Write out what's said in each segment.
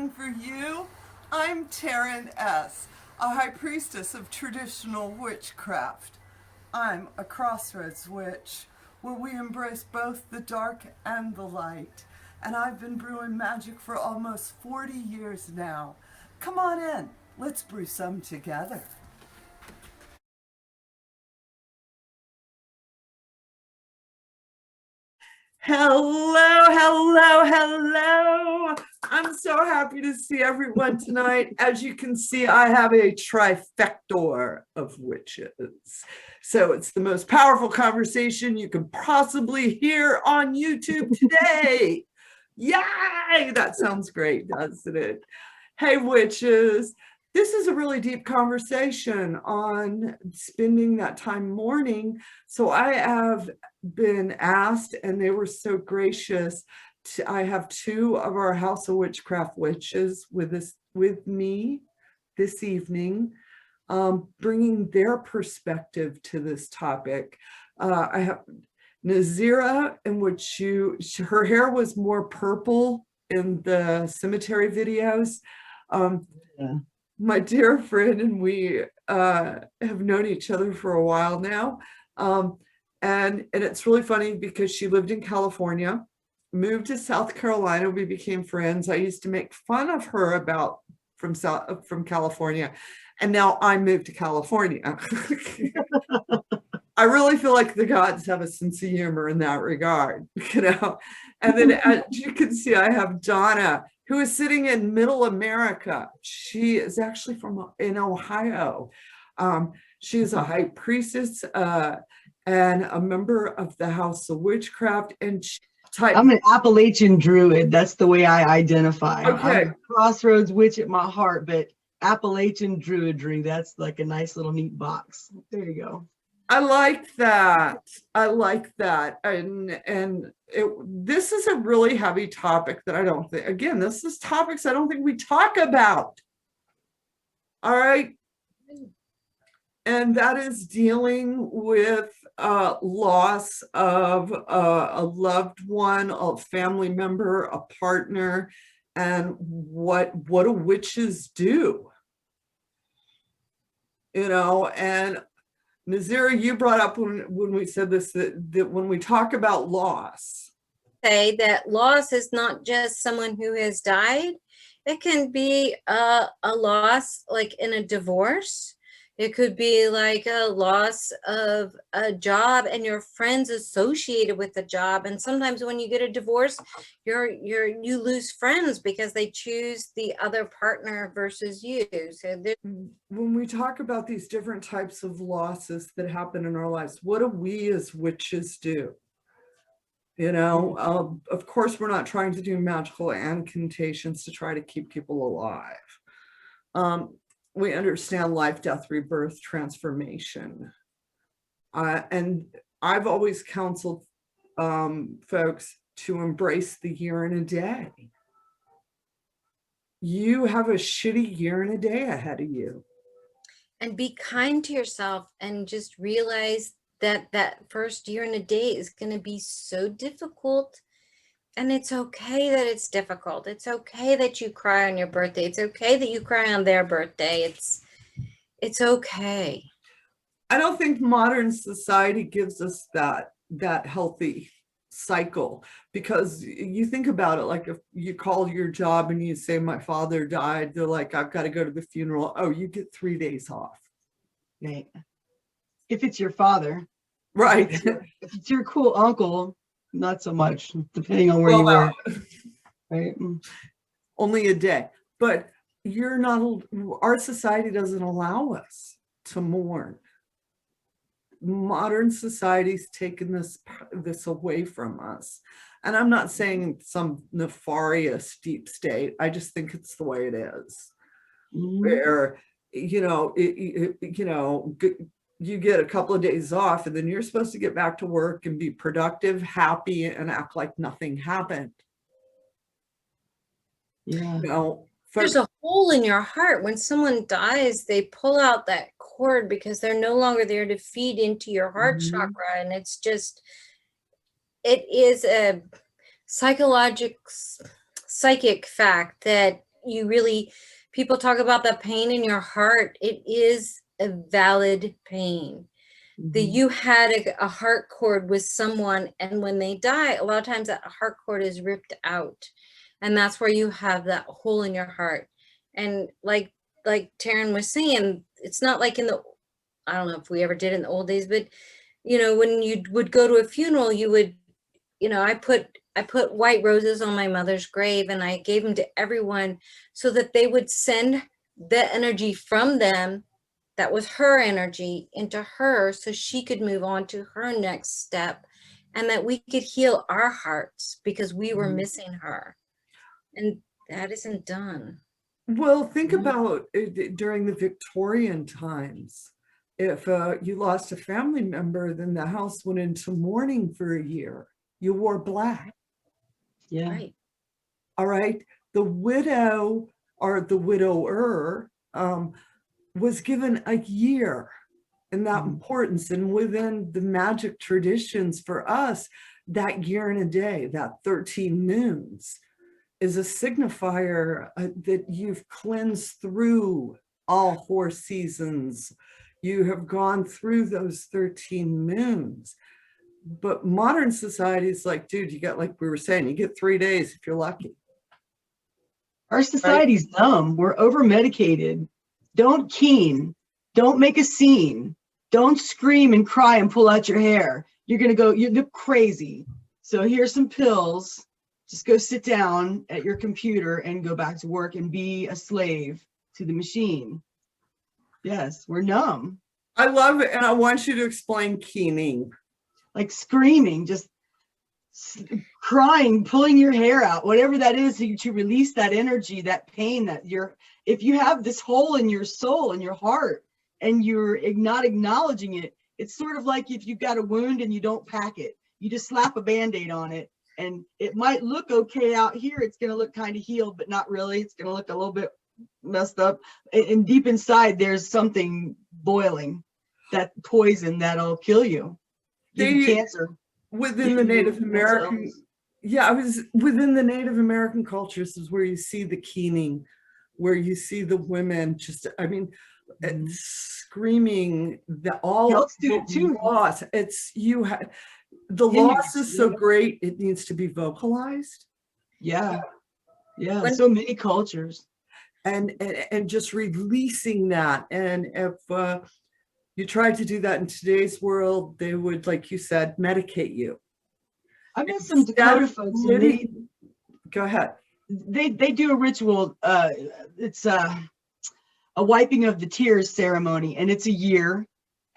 reading for you. I'm Taren S, a High Priestess of traditional witchcraft. I'm a Crossroads witch, where we embrace both the dark and the light. And I've been brewing magic for almost 40 years now. Come on in, let's brew some together. Hello. I'm so happy to see everyone tonight. As you can see, I have a trifecta of witches. So it's the most powerful conversation you can possibly hear on YouTube today. Yay! That sounds great, doesn't it? Hey, witches. This is a really deep conversation on spending that time mourning. So I have been asked, and they were so gracious. I have two of our House of Witchcraft witches with me this evening, bringing their perspective to this topic. I have Nazira, in which her hair was more purple in the cemetery videos. My dear friend, and we have known each other for a while now. And it's really funny because she lived in California, moved to South Carolina. We became friends. I used to make fun of her from California, and now I moved to California. I really feel like the gods have a sense of humor in that regard, you know. And then, as you can see, I have Donna, who is sitting in Middle America. She is actually in Ohio. She is a High Priestess and a member of the House of Witchcraft. And I'm an Appalachian Druid. That's the way I identify. Okay. I'm a Crossroads Witch at my heart, but Appalachian Druidry, that's like a nice little neat box. There you go. I like that. And this is a really heavy topic that I don't think, again, this is topics I don't think we talk about. All right. And that is dealing with loss of a loved one, a family member, a partner, and what do witches do? You know, and Nazira, you brought up when we said this, that when we talk about loss. Say that loss is not just someone who has died. It can be a loss like in a divorce. It could be like a loss of a job and your friends associated with the job. And sometimes when you get a divorce, you lose friends because they choose the other partner versus you. So when we talk about these different types of losses that happen in our lives, what do we as witches do? You know, of course, we're not trying to do magical incantations to try to keep people alive. We understand life, death, rebirth, transformation. And I've always counseled folks to embrace the year and a day. You have a shitty year and a day ahead of you. And be kind to yourself and just realize that first year and a day is going to be so difficult. And it's okay that it's difficult. It's okay that you cry on your birthday. It's okay that you cry on their birthday. It's okay. I don't think modern society gives us that healthy cycle, because you think about it, like if you call your job and you say, my father died, they're like, I've got to go to the funeral. Oh, you get 3 days off. Right. If it's your father. Right. If it's your cool uncle, not so much, depending on where you were. Right. Only a day. But our society doesn't allow us to mourn. Modern society's taken this away from us. And I'm not saying some nefarious deep state. I just think it's the way it is. Where, you know, you get a couple of days off and then you're supposed to get back to work and be productive, happy, and act like nothing happened. Yeah. You know, there's a hole in your heart. When someone dies, they pull out that cord because they're no longer there to feed into your heart chakra. And it's just, it is a psychic fact that you really, people talk about the pain in your heart. It is a valid pain. That Mhm. you had a heart cord with someone, and when they die, a lot of times that heart cord is ripped out, and that's where you have that hole in your heart. And like Taren was saying, it's not like in the, I don't know if we ever did in the old days, but when you would go to a funeral, you would, I put white roses on my mother's grave, and I gave them to everyone so that they would send the energy from them, that was her energy, into her, so she could move on to her next step, and that we could heal our hearts because we were Mhm. missing her. And that isn't done. Well, think Mhm. about during the Victorian times. If you lost a family member, then the house went into mourning for a year. You wore black. Yeah. Right. All right. The widow or the widower was given a year in that Mhm. importance. And within the magic traditions for us, that year and a day, that 13 moons, is a signifier that you've cleansed through all 4 seasons. You have gone through those 13 moons. But modern society is like, dude, you got, like we were saying, you get 3 days if you're lucky. Our society's dumb. We're over medicated. Don't keen. Don't make a scene. Don't scream and cry and pull out your hair. You're crazy. So here's some pills. Just go sit down at your computer and go back to work and be a slave to the machine. Yes, we're numb. I love it. And I want you to explain Keinging. Like screaming, just crying, pulling your hair out, whatever that is, to release that energy, that pain, that if you have this hole in your soul and your heart and you're not acknowledging it, it's sort of like if you've got a wound and you don't pack it, you just slap a band-aid on it, and it might look okay out here, it's going to look kind of healed, but not really. It's going to look a little bit messed up, and deep inside there's something boiling, that poison that'll kill you, give you cancer. Within the Native American, I was within the Native American cultures is where you see the Keinging, where you see the women just, I mean, screaming the all Celts do it too. loss. It's the loss is so great, it needs to be vocalized. Yeah, so many cultures. And just releasing that. And if you tried to do that in today's world, they would, like you said, medicate you. I've met some Dakota folks. Go ahead. They do a ritual. It's a wiping of the tears ceremony, and it's a year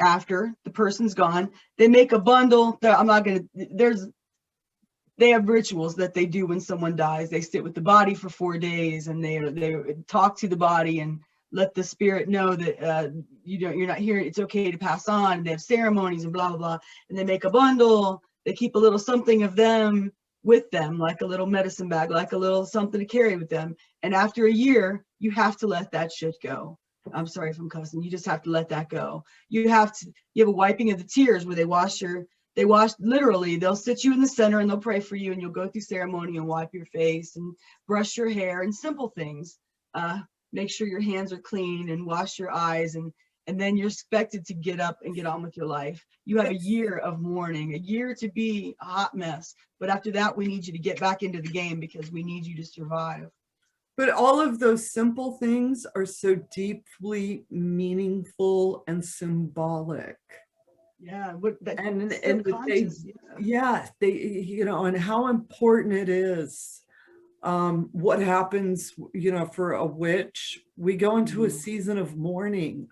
after the person's gone. They make a bundle. They have rituals that they do when someone dies. They sit with the body for 4 days, and they talk to the body and let the spirit know that you're not here. It's okay to pass on. And they have ceremonies and blah blah blah. And they make a bundle. They keep a little something of them with them, like a little medicine bag, like a little something to carry with them. And after a year, you have to let that shit go. I'm sorry if I'm cussing. You just have to let that go. You have a wiping of the tears where they wash literally, they'll sit you in the center and they'll pray for you, and you'll go through ceremony and wipe your face and brush your hair and simple things. Make sure your hands are clean and wash your eyes, and then you're expected to get up and get on with your life. You have a year of mourning, a year to be a hot mess. But after that, we need you to get back into the game because we need you to survive. But all of those simple things are so deeply meaningful and symbolic. Yeah, and how important it is. What happens, for a witch, we go into a season of mourning.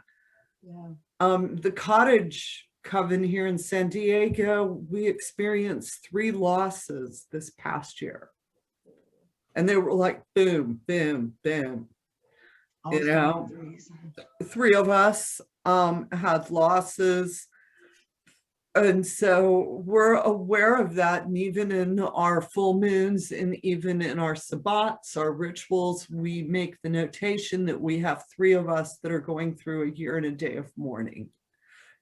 The Cottage coven here in San Diego, we experienced 3 losses this past year, and they were like boom, boom, boom. 3 of us had losses. And so we're aware of that. And even in our full moons and even in our sabbats, our rituals, we make the notation that we have 3 of us that are going through a year and a day of mourning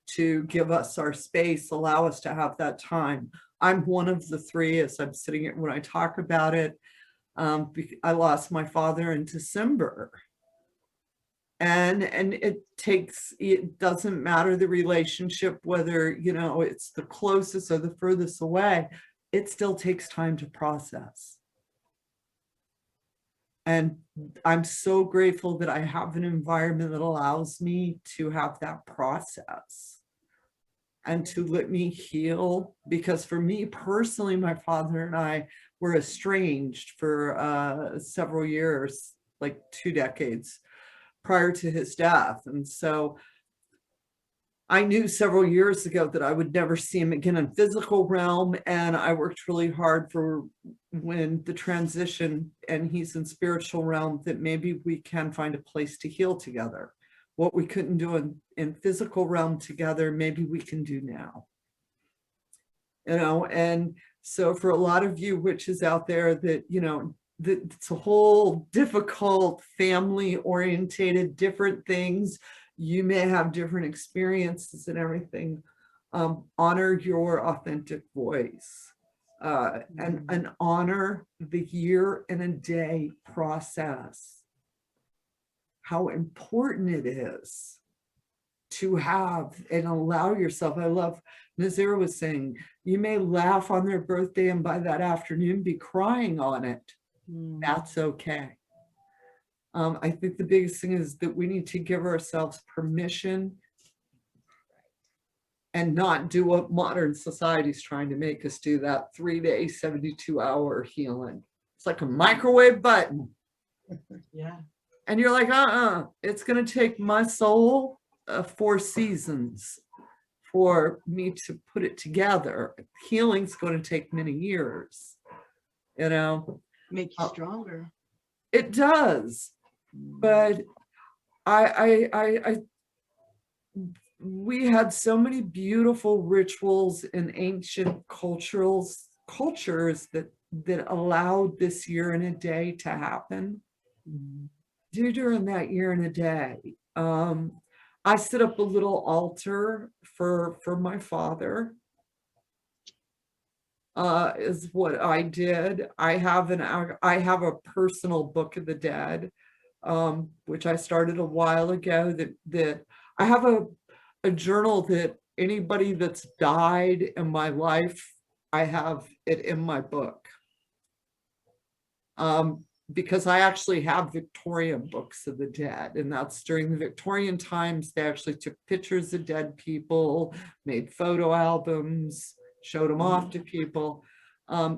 to give us our space, allow us to have that time. I'm one of the 3 as I'm sitting here when I talk about it. I lost my father in December. And it doesn't matter the relationship, whether, you know, it's the closest or the furthest away, it still takes time to process. And I'm so grateful that I have an environment that allows me to have that process and to let me heal. Because for me personally, my father and I were estranged for several years, like 2 decades prior to his death. And so I knew several years ago that I would never see him again in physical realm. And I worked really hard for when the transition and he's in spiritual realm, that maybe we can find a place to heal together. What we couldn't do in physical realm together, maybe we can do now. You know, and so for a lot of you witches out there that, you know, it's a whole difficult family orientated, different things. You may have different experiences and everything. Honor your authentic voice and honor the year and a day process. How important it is to have and allow yourself. I love Nazira was saying, you may laugh on their birthday and by that afternoon be crying on it. That's okay. I think the biggest thing is that we need to give ourselves permission and not do what modern society is trying to make us do, that 3-day, 72-hour healing. It's like a microwave button. Yeah. And you're like, it's going to take my soul 4 seasons for me to put it together. Healing's going to take many years, you know. Make you stronger. It does. But we had so many beautiful rituals and ancient cultures that allowed this year and a day to happen. During that year and a day, I set up a little altar for my father. Is what I did. I have a personal Book of the Dead, which I started a while ago. That I have a journal that anybody that's died in my life, I have it in my book. Because I actually have Victorian books of the dead, and that's during the Victorian times. They actually took pictures of dead people, made photo albums, showed them off to people.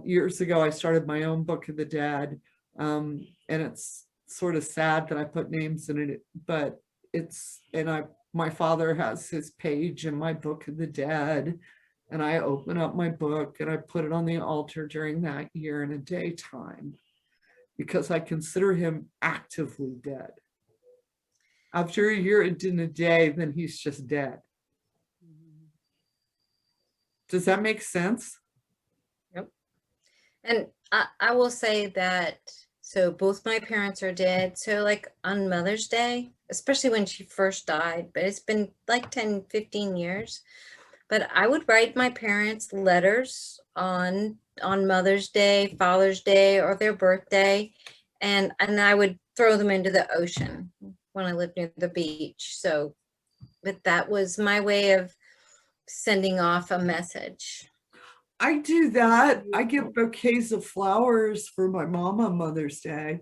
Years ago, I started my own Book of the Dead, and it's sort of sad that I put names in it, but my father has his page in my Book of the Dead, and I open up my book and I put it on the altar during that year and a day time, because I consider him actively dead. After a year and a day, then he's just dead. Does that make sense? Yep. And I will say that, so both my parents are dead. So like on Mother's Day, especially when she first died, but it's been like 10, 15 years. But I would write my parents letters on Mother's Day, Father's Day, or their birthday. And I would throw them into the ocean when I lived near the beach. So, but that was my way of sending off a message. I do that. I give bouquets of flowers for my mom on Mother's Day.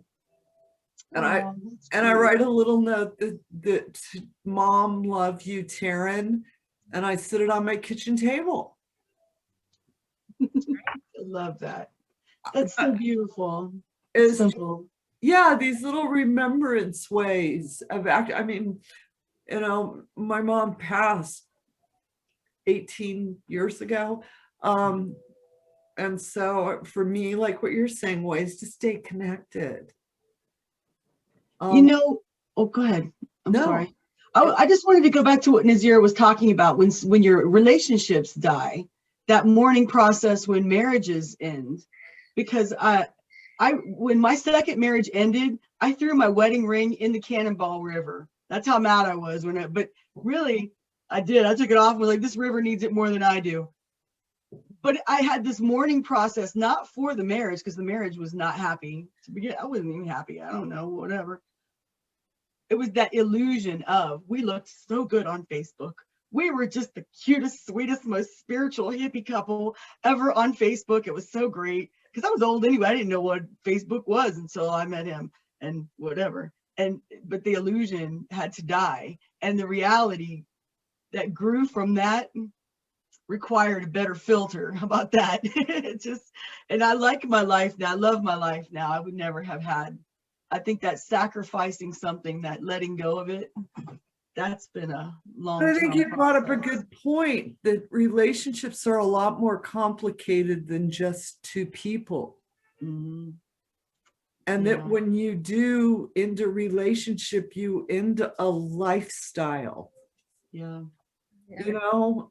And I write a little note that Mom, love you, Taren. And I sit it on my kitchen table. I love that. That's so beautiful. It's simple. Yeah, these little remembrance ways of act. I mean, you know, my mom passed 18 years ago. And so for me, like what you're saying, ways to stay connected. You know, oh, go ahead. I'm sorry. I just wanted to go back to what Nazira was talking about when your relationships die, that mourning process when marriages end. Because when my second marriage ended, I threw my wedding ring in the Cannonball River. That's how mad I was but really I did. I took it off and was like, this river needs it more than I do. but I had this mourning process, not for the marriage, because the marriage was not happy to begin. I wasn't even happy. I don't know, whatever. It was that illusion of, we looked so good on Facebook. We were just the cutest, sweetest, most spiritual hippie couple ever on Facebook. It was so great. Because I was old anyway. I didn't know what Facebook was until I met him and whatever. But the illusion had to die. And the reality that grew from that required a better filter. How about that? And I like my life now. I love my life now. I would never have had. I think that sacrificing something, that letting go of it, that's been a long time. I think you brought up a good point, that relationships are a lot more complicated than just two people. Mm-hmm. And that when you do end a relationship, you end a lifestyle. Yeah. You know,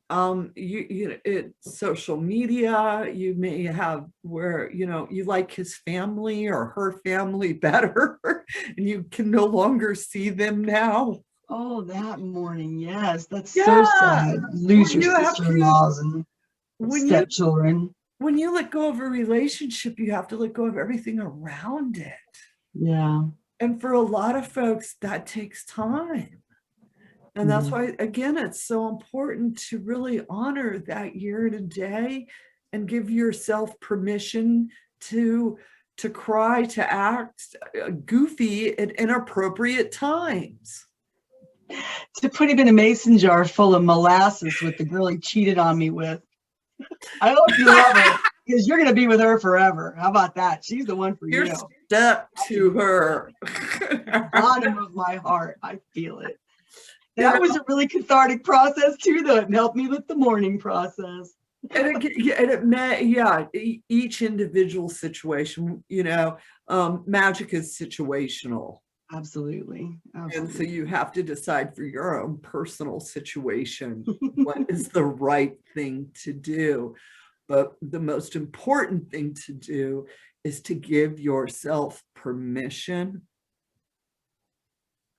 it's social media, you may have where, you know, you like his family or her family better and you can no longer see them now. Oh, that morning. Yes. That's so sad. Lose your sister-in-laws and stepchildren. When you let go of a relationship, you have to let go of everything around it. Yeah. And for a lot of folks, that takes time. And that's why, again, it's so important to really honor that year and a day and give yourself permission to cry, to act goofy at inappropriate times. To put him in a mason jar full of molasses with the girl he cheated on me with. I hope you love her, because you're going to be with her forever. How about that? She's the one for you. You're stuck to her. Bottom of my heart. I feel it. That was a really cathartic process too, though. It helped me with the mourning process. And it may, each individual situation, you know, magic is situational. Absolutely. And so you have to decide for your own personal situation what is the right thing to do. But the most important thing to do is to give yourself permission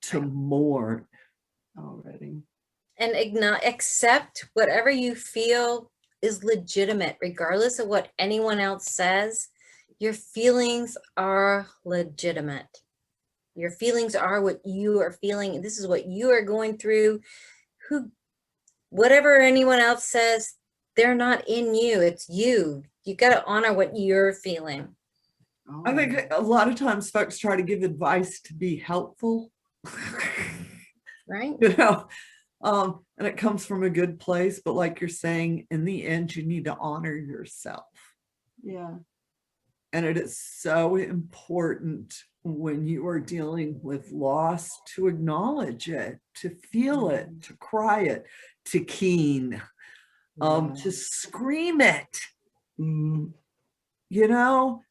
to mourn. Already. And accept whatever you feel is legitimate, regardless of what anyone else says. Your feelings are legitimate. Your feelings are what you are feeling, and this is what you are going through. Whatever anyone else says, they're not in you. It's you. You got to honor what you're feeling. I think a lot of times folks try to give advice to be helpful. Right. You know, and it comes from a good place, but like you're saying, in the end, you need to honor yourself. Yeah. And it is so important when you are dealing with loss to acknowledge it, to feel it, to cry it, to keen, to scream it. You know,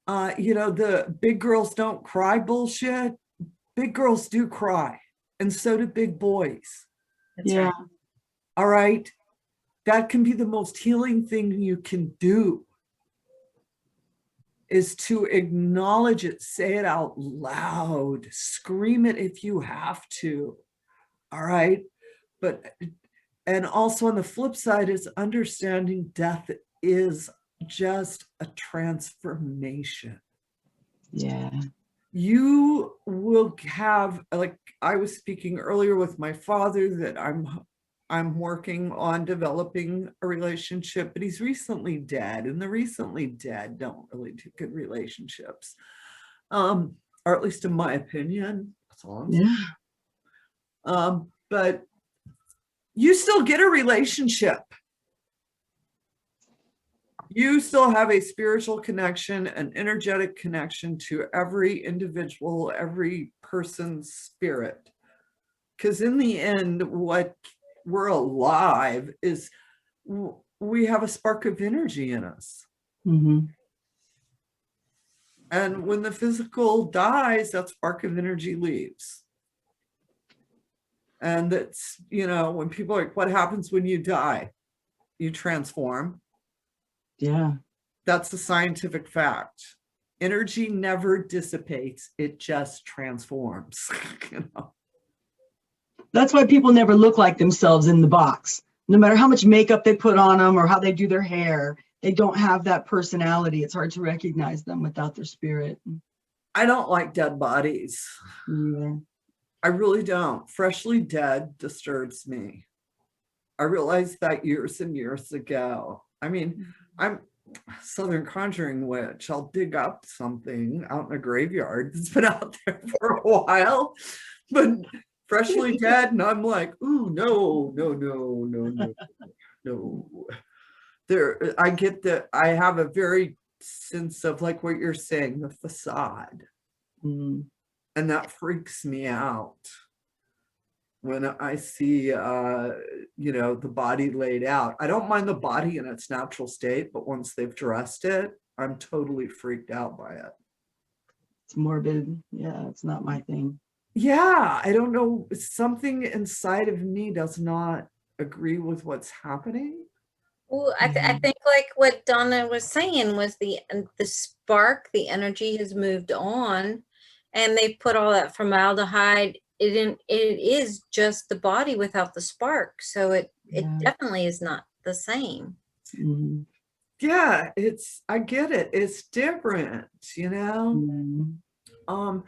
the big girls don't cry bullshit. Big girls do cry. And so do big boys. That's right. All right. That can be the most healing thing you can do, is to acknowledge it, say it out loud, scream it if you have to. All right. And also on the flip side is understanding death is just a transformation. Yeah. You will have, like I was speaking earlier with my father, that I'm working on developing a relationship, but he's recently dead, and the recently dead don't really do good relationships, or at least in my opinion. That's all I'm saying. But you still get a relationship. You still have a spiritual connection, an energetic connection to every individual, every person's spirit. Because in the end, what we're alive is we have a spark of energy in us. And when the physical dies, that spark of energy leaves. And that's, you know, when people are like, what happens when you die? You transform. Yeah. That's the scientific fact. Energy never dissipates. It just transforms. You know? That's why people never look like themselves in the box. No matter how much makeup they put on them or how they do their hair, they don't have that personality. It's hard to recognize them without their spirit. I don't like dead bodies. Yeah. I really don't. Freshly dead disturbs me. I realized that years and years ago. I mean, I'm Southern Conjuring witch. I'll dig up something out in a graveyard that's been out there for a while, but freshly dead, and I'm like, ooh, no, no, no, no, no, no. There, I get that. I have a very sense of like what you're saying, the facade, Mm. and that freaks me out when I see, the body laid out. I don't mind the body in its natural state, but once they've dressed it, I'm totally freaked out by it. It's morbid. Yeah, it's not my thing. Yeah, I don't know. Something inside of me does not agree with what's happening. Well, I think like what Donna was saying was the spark, the energy has moved on, and they put all that formaldehyde. It is just the body without the spark, so it definitely is not the same. Mm-hmm. Yeah, I get it. It's different, Mm-hmm.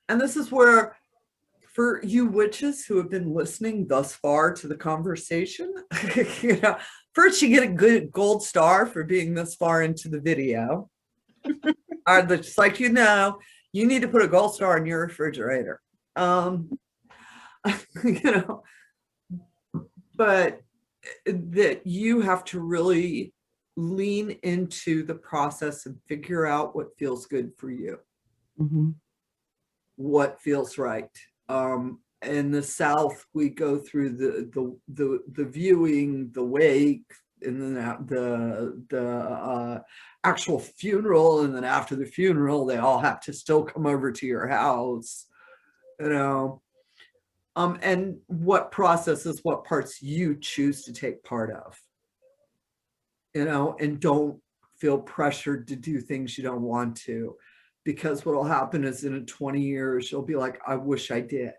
And this is where, for you witches who have been listening thus far to the conversation, first you get a good gold star for being this far into the video. I'd just like you need to put a gold star in your refrigerator. But that you have to really lean into the process and figure out what feels good for you. Mm-hmm. What feels right. In the South, we go through the viewing, the wake, and then the actual funeral, and then after the funeral, they all have to still come over to your house, and what processes, what parts you choose to take part of, and don't feel pressured to do things you don't want to, because what will happen is in 20 years, you'll be like, I wish I did.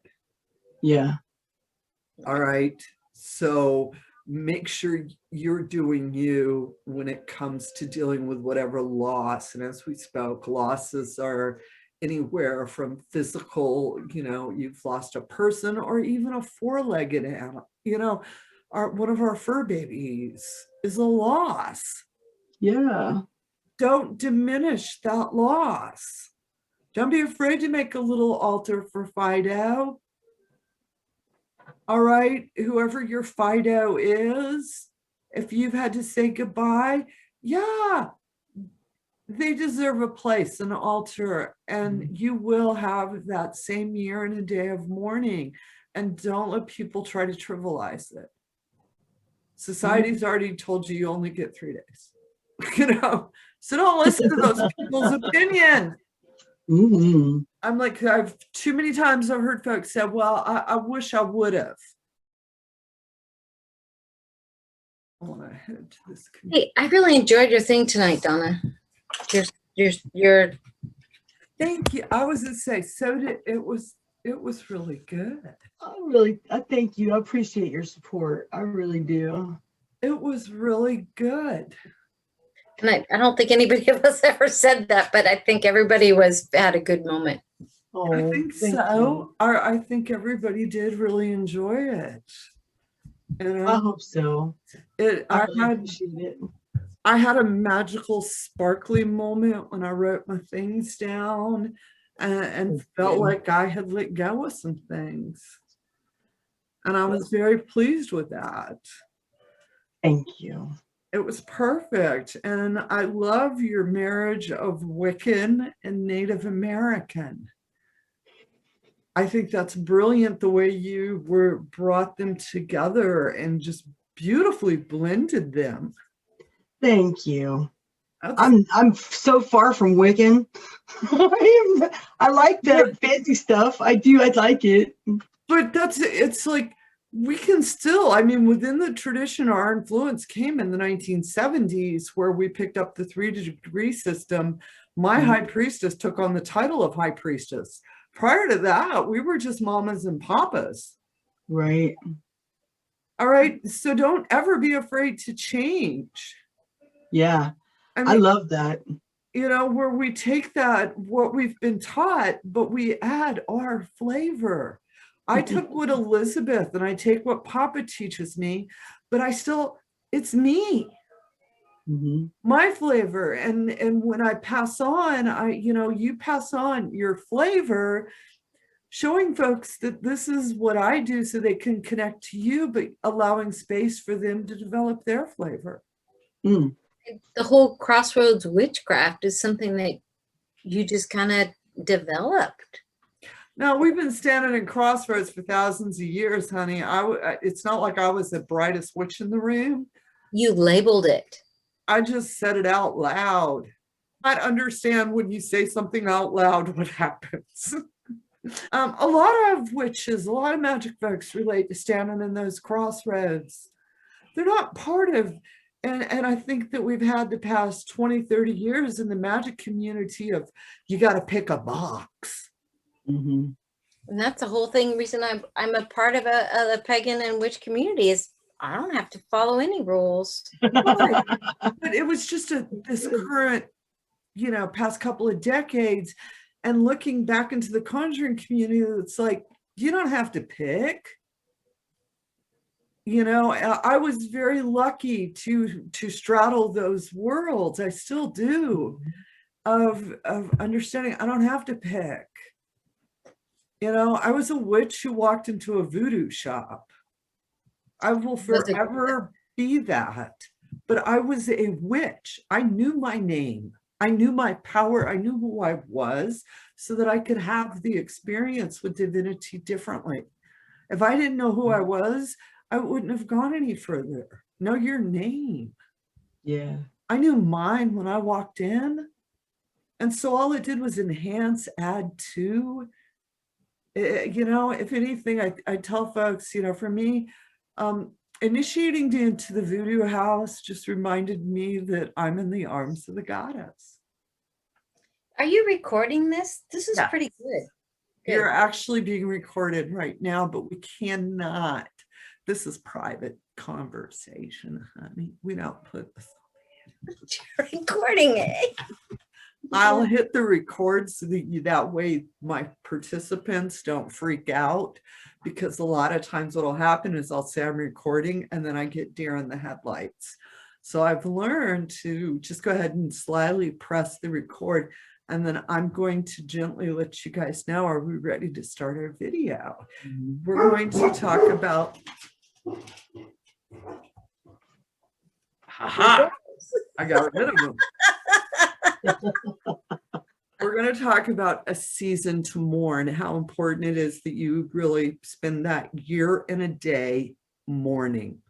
Yeah. All right. So make sure you're doing you when it comes to dealing with whatever loss. And as we spoke, losses are anywhere from physical, you've lost a person, or even a four-legged animal, one of our fur babies is a loss. Yeah. Don't diminish that loss. Don't be afraid to make a little altar for Fido. All right, whoever your Fido is, if you've had to say goodbye, yeah, they deserve a place, an altar, and you will have that same year and a day of mourning. And don't let people try to trivialize it. Society's already told you only get 3 days, so don't listen to those people's opinion. Mm-hmm. I'm like, I've too many times I've heard folks say, well, I wish I would have. I want to head to this. Hey, I really enjoyed your thing tonight, Donna. Your Thank you. I was gonna say, so did it was really good. I thank you. I appreciate your support. I really do. It was really good. and I don't think anybody of us ever said that, but I think everybody had a good moment. Oh, I think so. I think everybody did really enjoy it. And I hope so. I had a magical, sparkly moment when I wrote my things down, and felt like I had let go of some things. And I was very pleased with that. Thank you. It was perfect. And I love your marriage of Wiccan and Native American. I think that's brilliant, the way you brought them together and just beautifully blended them. Thank you. I'm so far from Wiccan. I like the fancy stuff. I like it. But it's like, we can still, within the tradition, our influence came in the 1970s, where we picked up the 3-degree system. My High Priestess took on the title of High Priestess. Prior to that, we were just mamas and papas. Right. All right. So don't ever be afraid to change. Yeah, I I mean, love that. you know, where we take that, what we've been taught, but we add our flavor. I took what Elizabeth and I take what Papa teaches me, but I still, it's me, Mhm. my flavor. And when I pass on, you pass on your flavor, showing folks that this is what I do so they can connect to you, but allowing space for them to develop their flavor. Mm. The whole Crossroads Witchcraft is something that you just kind of developed. Now, we've been standing in Crossroads for thousands of years, honey. It's not like I was the brightest witch in the room. You labeled it. I just said it out loud. I understand when you say something out loud, what happens. A lot of witches, a lot of magic folks relate to standing in those crossroads. They're not part of, and I think that we've had the past 20, 30 years in the magic community of, you got to pick a box. Mm-hmm. And that's the whole thing. Reason I'm a part of a pagan and witch community is I don't have to follow any rules. Right. But it was just this current, past couple of decades, and looking back into the Conjuring community, it's like, you don't have to pick. I was very lucky to straddle those worlds. I still do, of understanding I don't have to pick. I was a witch who walked into a voodoo shop. I will forever be that. But I was a witch. I knew my name. I knew my power. I knew who I was so that I could have the experience with divinity differently. If I didn't know who I was, I wouldn't have gone any further. Know your name. Yeah. I knew mine when I walked in. And so all it did was enhance, add to. If anything, I tell folks, for me, initiating into the voodoo house just reminded me that I'm in the arms of the goddess. Are you recording this? This is pretty good. You're actually being recorded right now, but we cannot. This is private conversation, honey. We don't put this on. You're recording it. I'll hit the record so that way my participants don't freak out, because a lot of times what'll happen is I'll say I'm recording and then I get deer in the headlights. So I've learned to just go ahead and slyly press the record, and then I'm going to gently let you guys know, are we ready to start our video? We're going to talk about, I got rid of them. We're going to talk about a season to mourn, how important it is that you really spend that year and a day mourning.